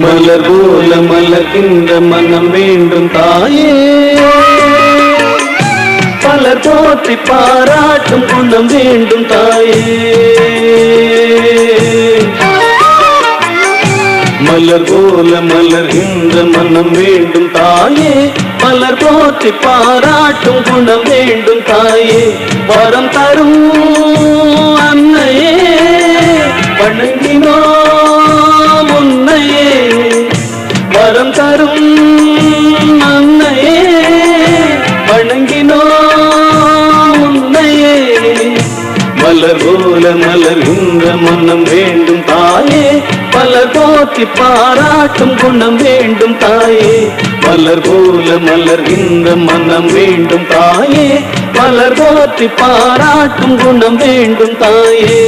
மலர் போல மலர்கின்ற மனம் வேண்டும் தாயே, பலர் போற்றி பாராட்டும் குணம் வேண்டும் தாயே. மலர் போல மலர்கின்ற மனம் வேண்டும் தாயே, பலர் போற்றி பாராட்டும் குணம் வேண்டும் தாயே. வரம் தரும் அன்னையே வணங்கினோம் உன்னையே, வரம் தரும் அன்னையே வணங்கினோம் உன்னையே. மலர் போல மலர்கின்ற மனம் வேண்டும் தாயே, பலர் போற்றி பாராட்டும் குணம் வேண்டும் தாயே. மலர் போல மலர்கின்ற மனம் வேண்டும் தாயே, பலர் போற்றி பாராட்டும் குணம் வேண்டும் தாயே.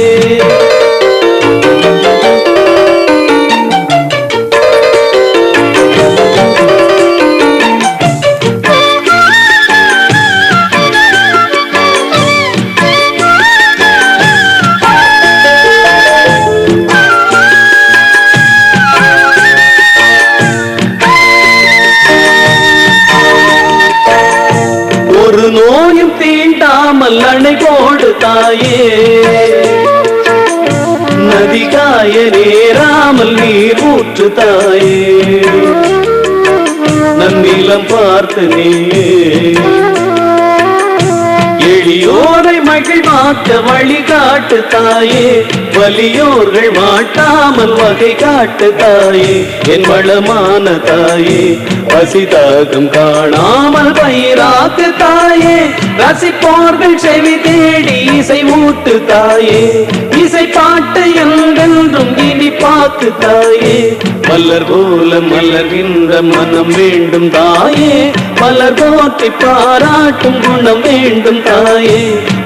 ஒரு நோயும் தீண்டாமல் அணை போடு தாயே, நதிகாய நேராமல் நீர் ஊற்று தாயே. நன்னிலம் பார்த்து நீயே எளியோரை மகிழ்வாக்க வழிகாட்டு தாயே, வலியோர்கள் மாட்டாமல் வகை காட்டு தாயே. என் வளமான தாயே, பசிதாகம் காணாமல் பயிராக்கு தாயே, ரசிப்போர்கள் செவி தேடி இசை ஊட்டு தாயே. இசை பாட்டு என்றென்றும் இனி பாக்கு தாயே. மலர் போல மலர்கின்ற மனம் வேண்டும் தாயே, மலர் போற்றி பாராட்டும் குணம் வேண்டும் தாயே.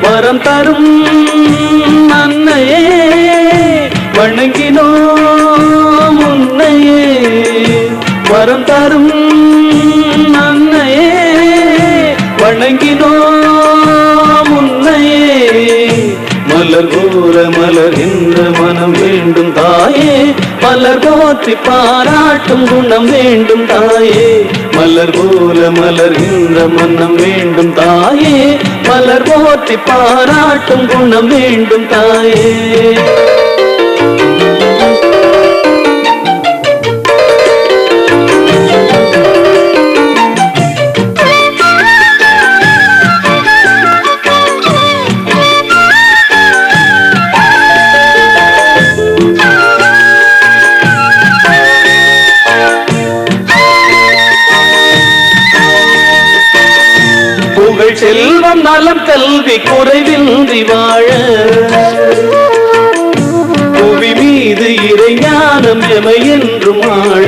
வரம் தரும் அன்னையே வணங்கினோம் உன்னையே, வரம் தரும் அன்னையே வணங்கினோம் உன்னையே. மலர் போல மலர்கின்ற மனம் வேண்டும் தாயே, மலர் போற்றி பாராட்டும் குணம் வேண்டும் தாயே. மலர் போல மலர்கின்ற மனம் வேண்டும் தாயே, மலர் போற்றி பாராட்டும் குணம் வேண்டும் தாயே. புகழ் செல்வம் நலம் கல்வி குறைவின்றி வாழ, புவி மீது இறைஞானம் எமை என்றும் ஆழ,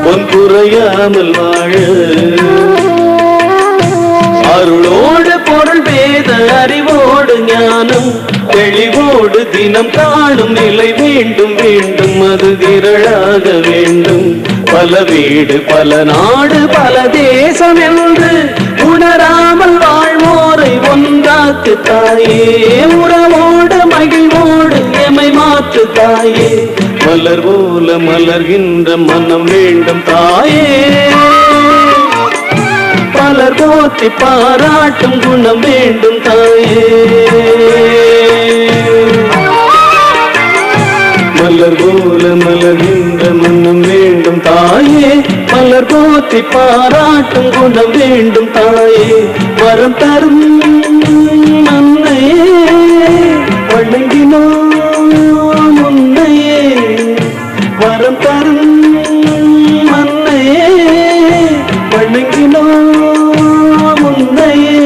பொன் குறையாமல் வாழ. அருளோடு பொருள் வேத அறிவோடு ஞானம் தெளிவோடு தினம் காணும் நிலை வேண்டும் வேண்டும், அது திரளாக வேண்டும். பல வீடு பல நாடு பல தேசம் என்று உணராமல் வாழ்வோரை ஒன்றாக்கு தாயே, உறவோடு மகிழ்வோடு எமை மாற்று தாயே. மலர் போல மலர்கின்ற மனம் வேண்டும் தாயே, பலர் போற்றி பாராட்டும் குணம் வேண்டும் தாயே. மலர் போல மலர்கின்ற மனம் வேண்டும் தாயே, மலர் போற்றி பாராட்டும் குணம் வேண்டும் தாயே. வரம் தரும் அன்னையே வணங்கினோம் உன்னையே, வரம் தரும் அன்னையே வணங்கினோம் உன்னையே.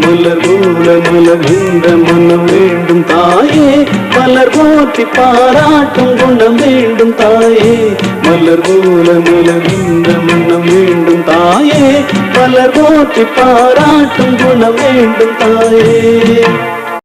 மலர் போல மலர்கின்ற மனம் வேண்டும் தாயே, மலர் போற்றி பாராட்டும் குணம் வேண்டும் தாயே. மலர் போல மலர்கின்ற மனம் வேண்டும் தாயே, மலர் போற்றி பாராட்டும் குணம் வேண்டும் தாயே.